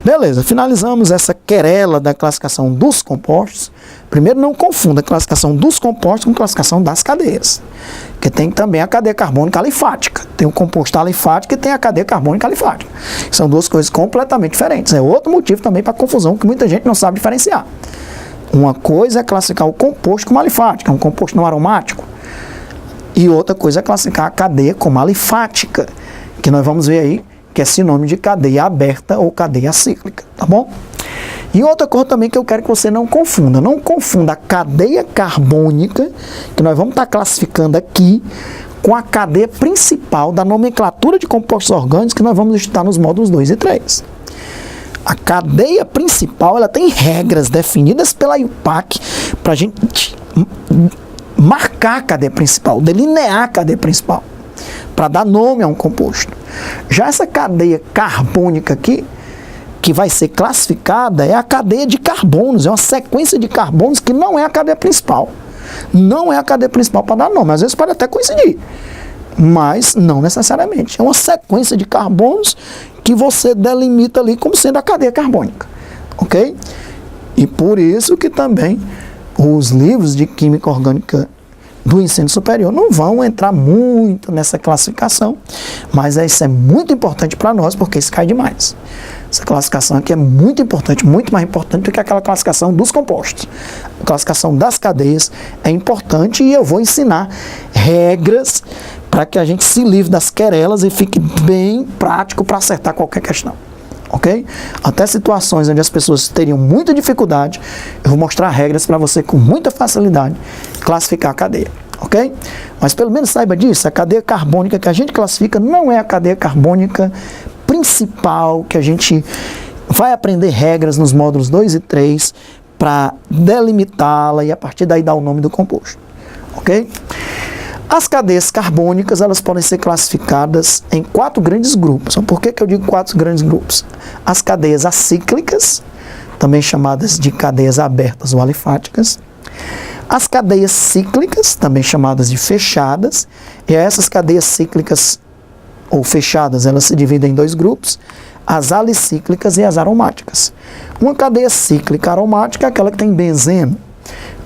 Beleza, finalizamos essa querela da classificação dos compostos. Primeiro, não confunda a classificação dos compostos com a classificação das cadeias. Porque tem também a cadeia carbônica alifática. Tem o composto alifático e tem a cadeia carbônica alifática. São duas coisas completamente diferentes. É outro motivo também para confusão que muita gente não sabe diferenciar. Uma coisa é classificar o composto como alifático, é um composto não aromático. E outra coisa é classificar a cadeia como alifática, que nós vamos ver aí, que é sinônimo de cadeia aberta ou cadeia cíclica, tá bom? E outra coisa também que eu quero que você não confunda a cadeia carbônica, que nós vamos estar classificando aqui, com a cadeia principal da nomenclatura de compostos orgânicos que nós vamos estudar nos módulos 2 e 3. A cadeia principal, ela tem regras definidas pela IUPAC para a gente marcar a cadeia principal, delinear a cadeia principal, para dar nome a um composto. Já essa cadeia carbônica aqui, que vai ser classificada, é a cadeia de carbonos, é uma sequência de carbonos que não é a cadeia principal. Não é a cadeia principal para dar nome, às vezes pode até coincidir, mas não necessariamente. É uma sequência de carbonos que você delimita ali como sendo a cadeia carbônica, ok? E por isso que também os livros de química orgânica do ensino superior não vão entrar muito nessa classificação, mas isso é muito importante para nós, porque isso cai demais. Essa classificação aqui é muito importante, muito mais importante do que aquela classificação dos compostos. A classificação das cadeias é importante e eu vou ensinar regras para que a gente se livre das querelas e fique bem prático para acertar qualquer questão. Ok? Até situações onde as pessoas teriam muita dificuldade, eu vou mostrar regras para você com muita facilidade classificar a cadeia. Ok? Mas pelo menos saiba disso, a cadeia carbônica que a gente classifica não é a cadeia carbônica principal, que a gente vai aprender regras nos módulos 2 e 3 para delimitá-la e a partir daí dar o nome do composto. Ok? As cadeias carbônicas, elas podem ser classificadas em 4 grandes grupos. Por que eu digo 4 grandes grupos? As cadeias acíclicas, também chamadas de cadeias abertas ou alifáticas. As cadeias cíclicas, também chamadas de fechadas. E essas cadeias cíclicas ou fechadas, elas se dividem em 2 grupos. As alicíclicas e as aromáticas. Uma cadeia cíclica aromática é aquela que tem benzeno.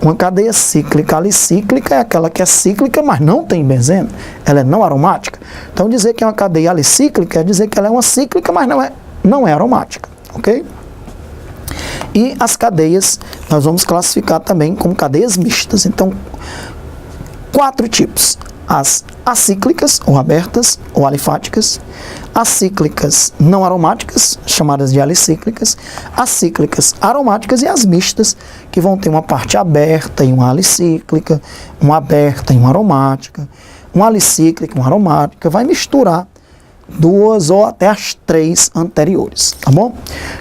Uma cadeia cíclica alicíclica é aquela que é cíclica, mas não tem benzeno. Ela é não aromática. Então, dizer que é uma cadeia alicíclica é dizer que ela é uma cíclica, mas não é aromática. Ok? E as cadeias, nós vamos classificar também como cadeias mistas. Então, 4 tipos. As acíclicas, ou abertas, ou alifáticas. As cíclicas não aromáticas, chamadas de alicíclicas. As cíclicas aromáticas e as mistas, que vão ter uma parte aberta e uma alicíclica, uma aberta e uma aromática, uma alicíclica e uma aromática. Vai misturar 2 ou até as 3 anteriores, tá bom?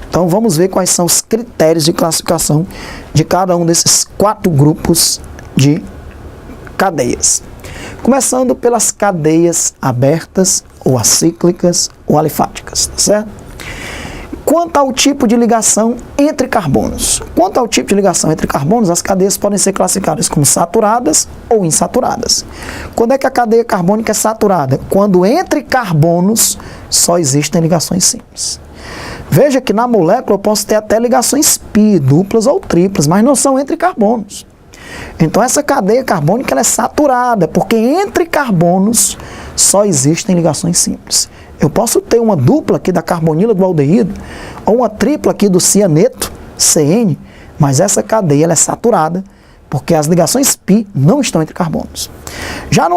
Então vamos ver quais são os critérios de classificação de cada um desses 4 grupos de cadeias. Começando pelas cadeias abertas, ou acíclicas, ou alifáticas, tá certo? Quanto ao tipo de ligação entre carbonos. Quanto ao tipo de ligação entre carbonos, as cadeias podem ser classificadas como saturadas ou insaturadas. Quando é que a cadeia carbônica é saturada? Quando entre carbonos só existem ligações simples. Veja que na molécula eu posso ter até ligações pi, duplas ou triplas, mas não são entre carbonos. Então essa cadeia carbônica ela é saturada, porque entre carbonos só existem ligações simples. Eu posso ter uma dupla aqui da carbonila do aldeído, ou uma tripla aqui do cianeto, CN, mas essa cadeia ela é saturada, porque as ligações pi não estão entre carbonos. Já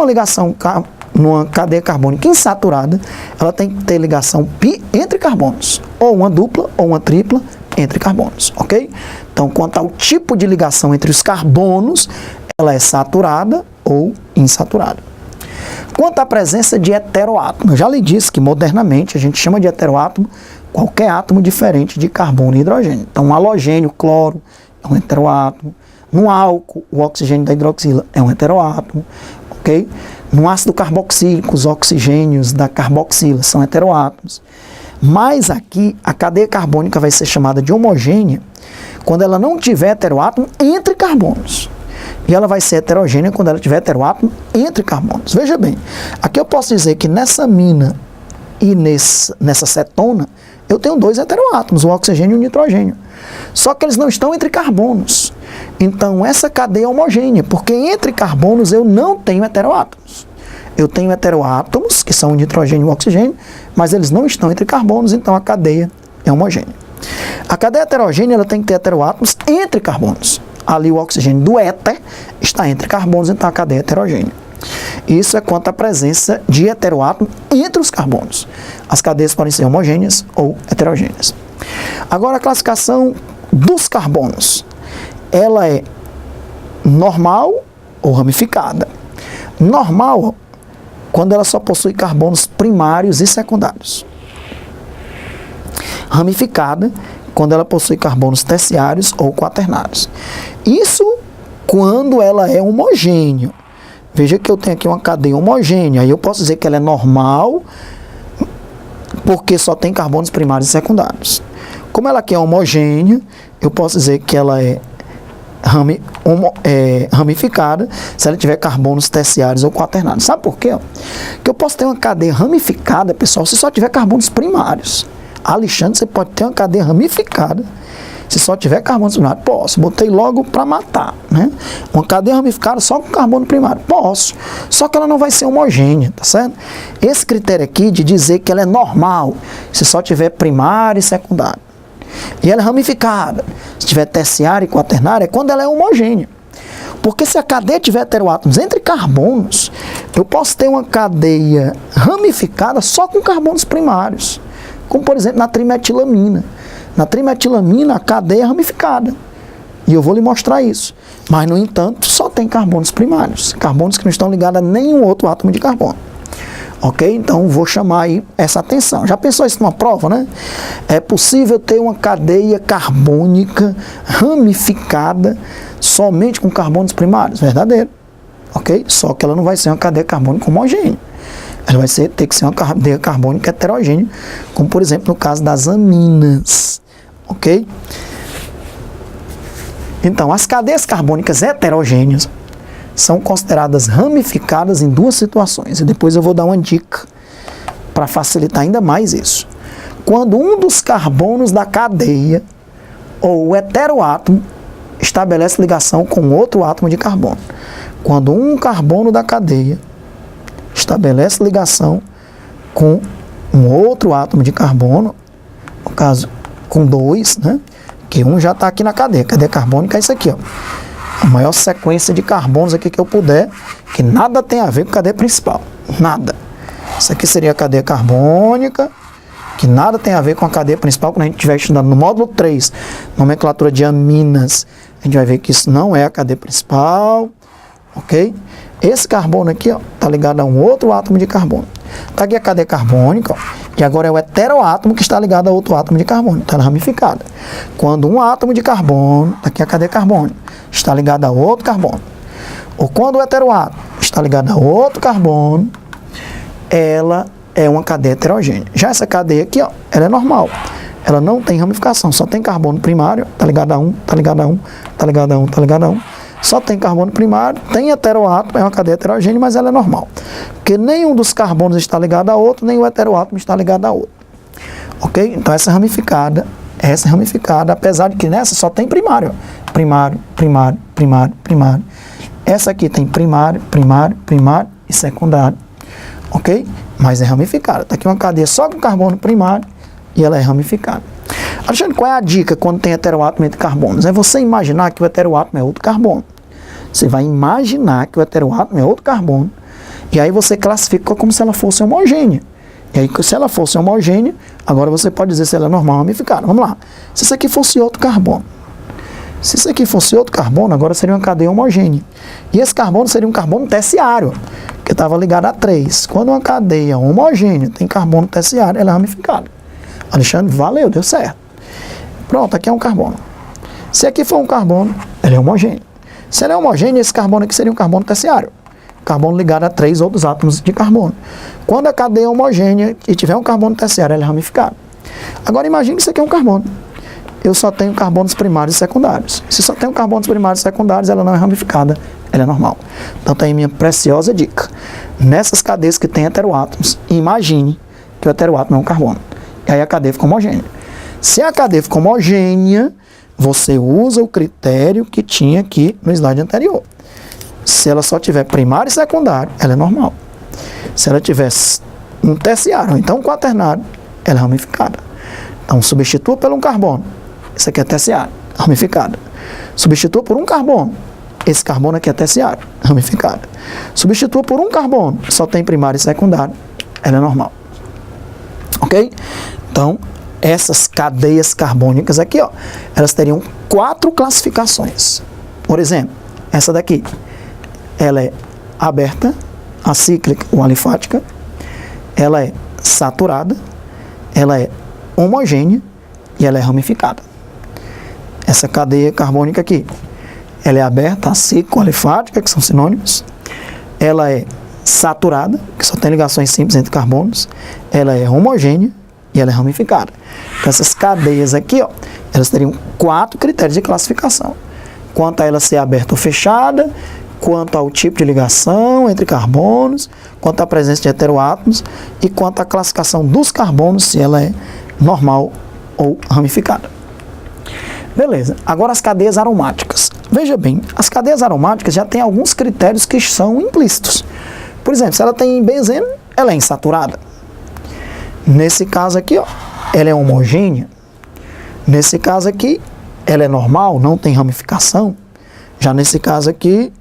numa cadeia carbônica insaturada, ela tem que ter ligação pi entre carbonos, ou uma dupla ou uma tripla entre carbonos, ok? Então, quanto ao tipo de ligação entre os carbonos, ela é saturada ou insaturada. Quanto à presença de heteroátomo, eu já lhe disse que modernamente a gente chama de heteroátomo qualquer átomo diferente de carbono e hidrogênio. Então, um halogênio, cloro, é um heteroátomo. No álcool, o oxigênio da hidroxila é um heteroátomo, ok? No ácido carboxílico, os oxigênios da carboxila são heteroátomos. Mas aqui, a cadeia carbônica vai ser chamada de homogênea quando ela não tiver heteroátomo entre carbonos. E ela vai ser heterogênea quando ela tiver heteroátomo entre carbonos. Veja bem, aqui eu posso dizer que nessa amina e nessa cetona, eu tenho 2 heteroátomos, o oxigênio e o nitrogênio. Só que eles não estão entre carbonos. Então, essa cadeia é homogênea, porque entre carbonos eu não tenho heteroátomos. Eu tenho heteroátomos, que são o nitrogênio e o oxigênio, mas eles não estão entre carbonos, então a cadeia é homogênea. A cadeia heterogênea ela tem que ter heteroátomos entre carbonos. Ali o oxigênio do éter está entre carbonos, então a cadeia é heterogênea. Isso é quanto à presença de heteroátomo entre os carbonos. As cadeias podem ser homogêneas ou heterogêneas. Agora a classificação dos carbonos. Ela é normal ou ramificada. Normal, quando ela só possui carbonos primários e secundários. Ramificada, quando ela possui carbonos terciários ou quaternários. Isso quando ela é homogênea. Veja que eu tenho aqui uma cadeia homogênea, aí eu posso dizer que ela é normal, porque só tem carbonos primários e secundários. Como ela aqui é homogênea, eu posso dizer que ela é ramificada se ela tiver carbonos terciários ou quaternários. Sabe por quê? Porque eu posso ter uma cadeia ramificada, pessoal, se só tiver carbonos primários. Alexandre, você pode ter uma cadeia ramificada se só tiver carbonos primários? Posso. Botei logo para matar, né? Uma cadeia ramificada só com carbono primário? Posso. Só que ela não vai ser homogênea, tá certo? Esse critério aqui de dizer que ela é normal se só tiver primário e secundário. E ela é ramificada se tiver terciário e quaternário é quando ela é homogênea. Porque se a cadeia tiver heteroátomos entre carbonos, eu posso ter uma cadeia ramificada só com carbonos primários. Como, por exemplo, na trimetilamina. Na trimetilamina, a cadeia é ramificada. E eu vou lhe mostrar isso. Mas, no entanto, só tem carbonos primários. Carbonos que não estão ligados a nenhum outro átomo de carbono. Ok? Então, vou chamar aí essa atenção. Já pensou isso numa prova, né? É possível ter uma cadeia carbônica ramificada somente com carbonos primários? Verdadeiro. Ok? Só que ela não vai ser uma cadeia carbônica homogênea. Ela vai ter que ser uma cadeia carbônica heterogênea, como, por exemplo, no caso das aminas. Ok? Então, as cadeias carbônicas heterogêneas são consideradas ramificadas em 2 situações. E depois eu vou dar uma dica para facilitar ainda mais isso. Quando um dos carbonos da cadeia, ou o heteroátomo, estabelece ligação com outro átomo de carbono. Quando um carbono da cadeia estabelece ligação com um outro átomo de carbono, no caso, com 2, né? Que um já está aqui na cadeia. A cadeia carbônica é isso aqui, ó. A maior sequência de carbonos aqui que eu puder, que nada tem a ver com a cadeia principal. Nada. Isso aqui seria a cadeia carbônica, que nada tem a ver com a cadeia principal. Quando a gente estiver estudando no módulo 3, nomenclatura de aminas, a gente vai ver que isso não é a cadeia principal, ok? Esse carbono aqui está ligado a um outro átomo de carbono. Está aqui a cadeia carbônica, ó, e agora é o heteroátomo que está ligado a outro átomo de carbono, está ramificada. Quando um átomo de carbono, aqui é a cadeia carbônica, está ligado a outro carbono, ou quando o heteroátomo está ligado a outro carbono, ela é uma cadeia heterogênea. Já essa cadeia aqui, ó, ela é normal. Ela não tem ramificação, só tem carbono primário, está ligado a um, está ligado a um, está ligado a um, está ligado a um. Só tem carbono primário, tem heteroátomo, é uma cadeia heterogênea, mas ela é normal. Porque nenhum dos carbonos está ligado a outro, nem o heteroátomo está ligado a outro. Ok? Então essa é ramificada, apesar de que nessa só tem primário. Ó. Primário, primário, primário, primário. Essa aqui tem primário, primário, primário e secundário. Ok? Mas é ramificada. Está aqui uma cadeia só com carbono primário e ela é ramificada. Alexandre, qual é a dica quando tem heteroátomo entre carbonos? É você imaginar que o heteroátomo é outro carbono. Você vai imaginar que o heteroátomo é outro carbono. E aí você classifica como se ela fosse homogênea. E aí, se ela fosse homogênea, agora você pode dizer se ela é normal ou ramificada. Vamos lá. Se isso aqui fosse outro carbono. Se isso aqui fosse outro carbono, agora seria uma cadeia homogênea. E esse carbono seria um carbono terciário, que estava ligado a 3. Quando uma cadeia homogênea tem carbono terciário, ela é ramificada. Alexandre, valeu, deu certo. Pronto, aqui é um carbono. Se aqui for um carbono, ele é homogêneo. Se ele é homogêneo, esse carbono aqui seria um carbono terciário. Carbono ligado a 3 outros átomos de carbono. Quando a cadeia é homogênea e tiver um carbono terciário, ela é ramificada. Agora imagine que isso aqui é um carbono. Eu só tenho carbonos primários e secundários. Se só tenho carbonos primários e secundários, ela não é ramificada, ela é normal. Então tá aí minha preciosa dica. Nessas cadeias que tem heteroátomos, imagine que o heteroátomo é um carbono. E aí a cadeia fica homogênea. Se a cadeia fica homogênea, você usa o critério que tinha aqui no slide anterior. Se ela só tiver primário e secundário, ela é normal. Se ela tiver um terciário, ou então um quaternário, ela é ramificada. Então, substitua por um carbono. Esse aqui é terciário, ramificada. Substitua por um carbono. Esse carbono aqui é terciário, ramificada. Substitua por um carbono, só tem primário e secundário, ela é normal. Ok? Então, essas cadeias carbônicas aqui, ó, elas teriam 4 classificações. Por exemplo, essa daqui, ela é aberta, acíclica ou alifática, ela é saturada, ela é homogênea e ela é ramificada. Essa cadeia carbônica aqui, ela é aberta, acíclica ou alifática, que são sinônimos, ela é saturada, que só tem ligações simples entre carbonos, ela é homogênea e ela é ramificada. Então, essas cadeias aqui, ó, elas teriam 4 critérios de classificação. Quanto a ela ser aberta ou fechada, quanto ao tipo de ligação entre carbonos, quanto à presença de heteroátomos e quanto à classificação dos carbonos, se ela é normal ou ramificada. Beleza, agora as cadeias aromáticas. Veja bem, as cadeias aromáticas já têm alguns critérios que são implícitos. Por exemplo, se ela tem benzeno, ela é insaturada. Nesse caso aqui, ó, ela é homogênea. Nesse caso aqui, ela é normal, não tem ramificação. Já nesse caso aqui,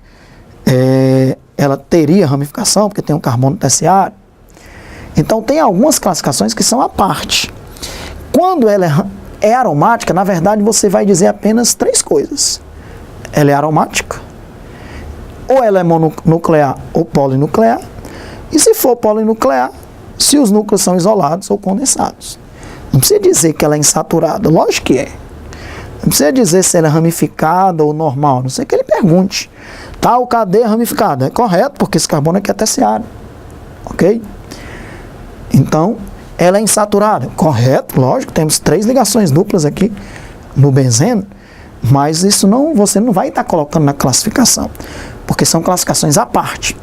ela teria ramificação, porque tem um carbono terciário. Então, tem algumas classificações que são à parte. Quando ela é aromática, na verdade, você vai dizer apenas 3 coisas. Ela é aromática, ou ela é mononuclear ou polinuclear, e se for polinuclear, se os núcleos são isolados ou condensados. Não precisa dizer que ela é insaturada, lógico que é. Não precisa dizer se ela é ramificada ou normal, a não sei que ele pergunte. Tal cadeia ramificada, é correto, porque esse carbono aqui é terciário. Ok? Então, ela é insaturada, correto, lógico, temos 3 ligações duplas aqui no benzeno, mas isso não, você não vai estar colocando na classificação, porque são classificações à parte.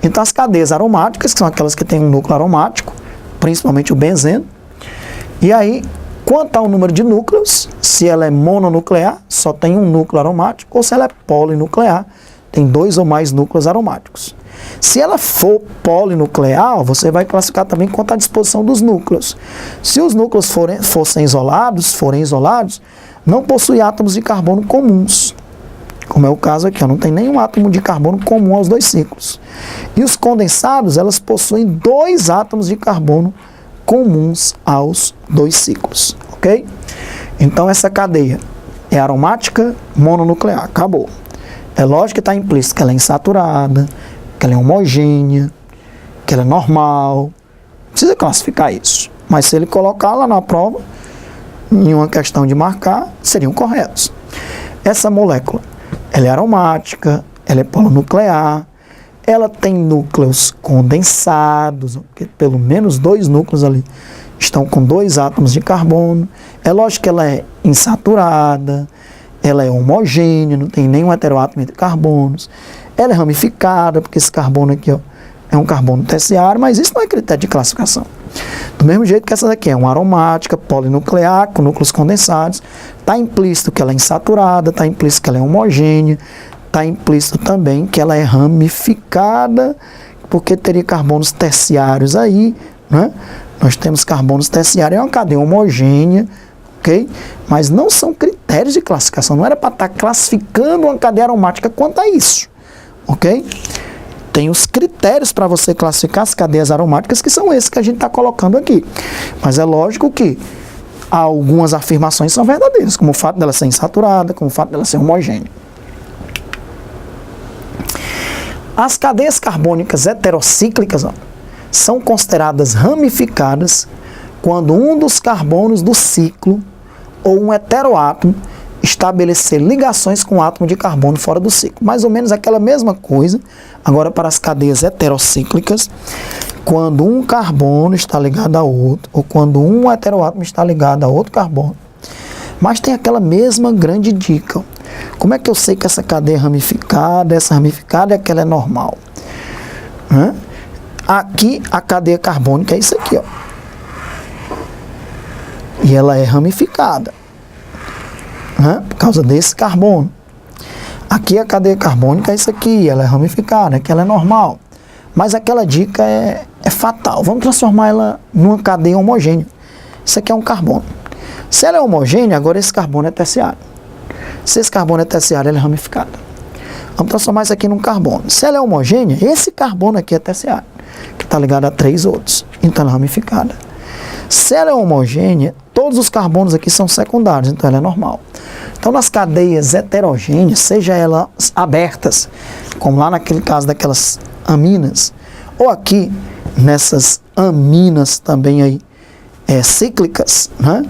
Então, as cadeias aromáticas, que são aquelas que têm um núcleo aromático, principalmente o benzeno, e aí, quanto ao número de núcleos, se ela é mononuclear, só tem um núcleo aromático, ou se ela é polinuclear, tem 2 ou mais núcleos aromáticos. Se ela for polinuclear, você vai classificar também quanto à disposição dos núcleos. Se os núcleos forem isolados, não possui átomos de carbono comuns. Como é o caso aqui, ó, não tem nenhum átomo de carbono comum aos 2 ciclos. E os condensados, elas possuem 2 átomos de carbono comuns aos 2 ciclos. Ok? Então, essa cadeia é aromática mononuclear. Acabou. É lógico que está implícito que ela é insaturada, que ela é homogênea, que ela é normal. Precisa classificar isso. Mas se ele colocar lá na prova, em uma questão de marcar, seriam corretos. Essa molécula, ela é aromática, ela é polinuclear, ela tem núcleos condensados, porque pelo menos 2 núcleos ali estão com 2 átomos de carbono. É lógico que ela é insaturada, ela é homogênea, não tem nenhum heteroátomo entre carbonos. Ela é ramificada, porque esse carbono aqui, ó, é um carbono terciário, mas isso não é critério de classificação. Do mesmo jeito que essa daqui é uma aromática, polinuclear, com núcleos condensados, está implícito que ela é insaturada, está implícito que ela é homogênea, está implícito também que ela é ramificada, porque teria carbonos terciários aí, né? Nós temos carbonos terciários, é uma cadeia homogênea, ok? Mas não são critérios de classificação, não era para estar classificando uma cadeia aromática quanto a isso, ok? Tem os critérios para você classificar as cadeias aromáticas, que são esses que a gente está colocando aqui. Mas é lógico que algumas afirmações são verdadeiras, como o fato dela ser insaturada, como o fato dela ser homogênea. As cadeias carbônicas heterocíclicas, ó, são consideradas ramificadas quando um dos carbonos do ciclo ou um heteroátomo estabelecer ligações com o átomo de carbono fora do ciclo. Mais ou menos aquela mesma coisa, agora para as cadeias heterocíclicas, quando um carbono está ligado a outro, ou quando um heteroátomo está ligado a outro carbono. Mas tem aquela mesma grande dica. Como é que eu sei que essa cadeia é ramificada, essa ramificada é aquela é normal? Aqui, a cadeia carbônica é isso aqui, ó. e ela é ramificada, né? Por causa desse carbono. Aqui a cadeia carbônica é isso aqui, ela é ramificada, aqui ela é normal. Mas aquela dica é fatal. Vamos transformar ela numa cadeia homogênea. Isso aqui é um carbono. Se ela é homogênea, agora esse carbono é terciário. Se esse carbono é terciário, ela é ramificada. Vamos transformar isso aqui num carbono. Se ela é homogênea, esse carbono aqui é terciário, que está ligado a 3 outros. Então ela é ramificada. Se ela é homogênea, todos os carbonos aqui são secundários, então ela é normal. Então nas cadeias heterogêneas, seja elas abertas, como lá naquele caso daquelas aminas, ou aqui nessas aminas também aí cíclicas, né?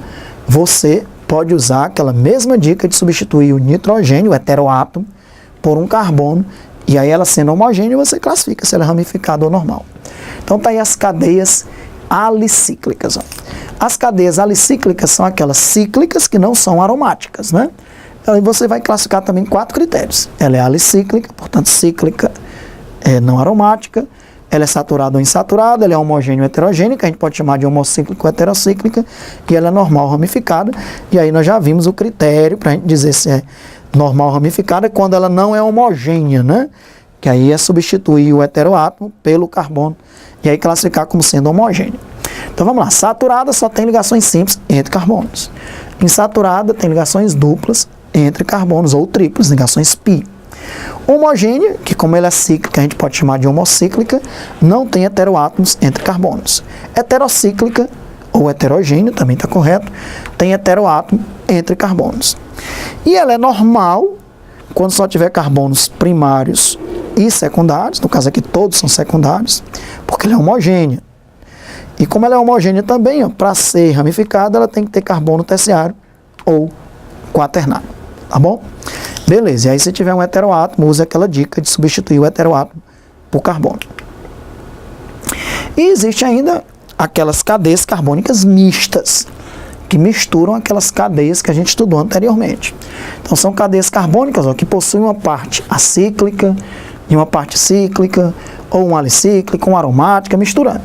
Você pode usar aquela mesma dica de substituir o nitrogênio, o heteroátomo, por um carbono, e aí ela sendo homogênea, você classifica se ela é ramificada ou normal. Então tá aí as cadeias alicíclicas. Ó. As cadeias alicíclicas são aquelas cíclicas que não são aromáticas, né? Aí você vai classificar também 4 critérios. Ela é alicíclica, portanto cíclica, não aromática, ela é saturada ou insaturada, ela é homogênea ou heterogênea, que a gente pode chamar de homocíclica ou heterocíclica, e ela é normal ou ramificada. E aí nós já vimos o critério para a gente dizer se é normal ou ramificada quando ela não é homogênea, né? Que aí é substituir o heteroátomo pelo carbono e aí classificar como sendo homogênea. Então vamos lá, saturada só tem ligações simples entre carbonos. Insaturada tem ligações duplas entre carbonos ou triplas, ligações pi. Homogênea, que como ela é cíclica, a gente pode chamar de homocíclica, não tem heteroátomos entre carbonos. Heterocíclica, ou heterogênea, também está correto, tem heteroátomo entre carbonos. E ela é normal quando só tiver carbonos primários e secundários, no caso aqui todos são secundários, porque ela é homogênea. E como ela é homogênea também, para ser ramificada, ela tem que ter carbono terciário ou quaternário, tá bom? Beleza, e aí se tiver um heteroátomo, use aquela dica de substituir o heteroátomo por carbono. E existe ainda aquelas cadeias carbônicas mistas, que misturam aquelas cadeias que a gente estudou anteriormente. Então são cadeias carbônicas que possuem uma parte acíclica e uma parte cíclica, ou uma alicíclica, uma aromática, misturando.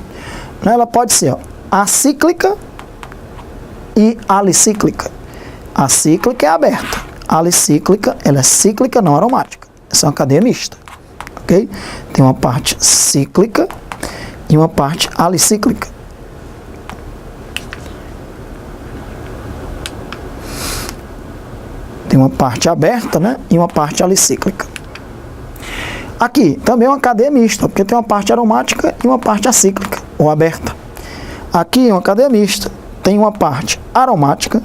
Ela pode ser acíclica e alicíclica. A cíclica é aberta. A alicíclica, ela é cíclica não aromática. Essa é uma cadeia mista. Ok? Tem uma parte cíclica e uma parte alicíclica. Tem uma parte aberta, né? E uma parte alicíclica. Aqui também é uma cadeia mista, porque tem uma parte aromática e uma parte acíclica, ou aberta. Aqui é uma cadeia mista. Tem uma parte aromática,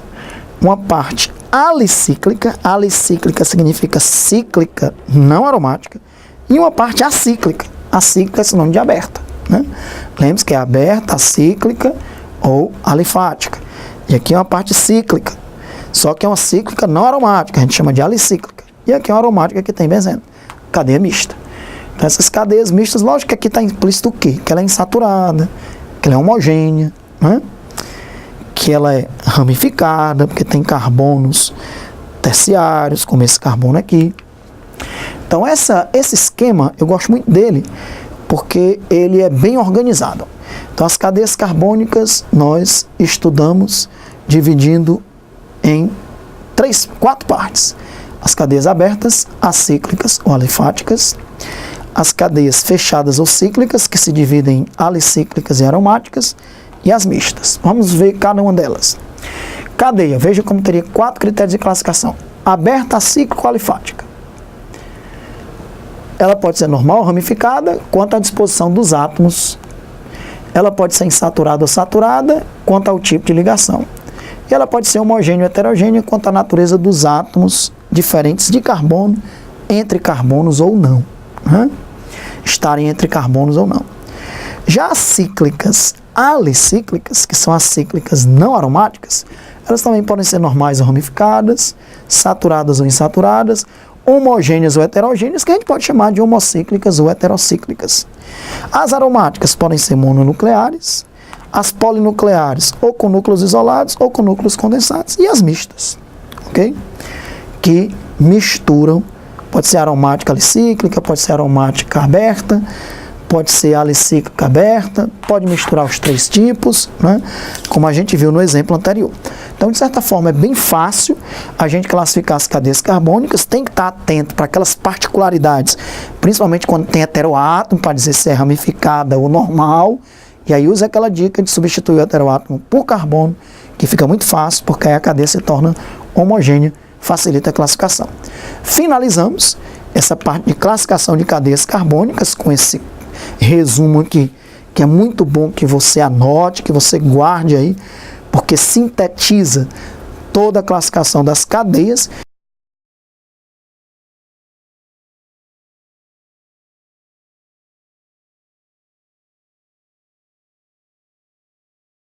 uma parte alicíclica. Alicíclica significa cíclica, não aromática. E uma parte acíclica. Acíclica é sinônimo de aberta, né? Lembre-se que é aberta, acíclica ou alifática. E aqui é uma parte cíclica. Só que é uma cíclica não aromática, a gente chama de alicíclica. E aqui é uma aromática que tem benzeno. Cadeia mista. Então essas cadeias mistas, lógico que aqui está implícito o quê? Que ela é insaturada, que ela é homogênea, né? Que ela é ramificada, porque tem carbonos terciários, como esse carbono aqui. Então esse esquema, eu gosto muito dele, porque ele é bem organizado. Então as cadeias carbônicas nós estudamos dividindo em 4 partes. As cadeias abertas, acíclicas ou alifáticas. As cadeias fechadas ou cíclicas, que se dividem em alicíclicas e aromáticas. E as mistas. Vamos ver cada uma delas. Cadeia, veja como teria 4 critérios de classificação. Aberta, acíclica ou alifática. Ela pode ser normal ou ramificada, quanto à disposição dos átomos. Ela pode ser insaturada ou saturada, quanto ao tipo de ligação. E ela pode ser homogênea ou heterogênea, quanto à natureza dos átomos diferentes de carbono, entre carbonos ou não. Né? Estarem entre carbonos ou não. Já as cíclicas alicíclicas, que são as cíclicas não aromáticas, elas também podem ser normais ou ramificadas, saturadas ou insaturadas, homogêneas ou heterogêneas, que a gente pode chamar de homocíclicas ou heterocíclicas. As aromáticas podem ser mononucleares, as polinucleares ou com núcleos isolados ou com núcleos condensados, e as mistas, ok? Que misturam, pode ser aromática alicíclica, pode ser aromática aberta, pode ser alicíclica aberta, pode misturar os 3 tipos, né? Como a gente viu no exemplo anterior. Então, de certa forma, é bem fácil a gente classificar as cadeias carbônicas, tem que estar atento para aquelas particularidades, principalmente quando tem heteroátomo, para dizer se é ramificada ou normal, e aí usa aquela dica de substituir o heteroátomo por carbono, que fica muito fácil, porque aí a cadeia se torna homogênea, facilita a classificação. Finalizamos essa parte de classificação de cadeias carbônicas com esse resumo aqui, que é muito bom que você anote, que você guarde aí, porque sintetiza toda a classificação das cadeias.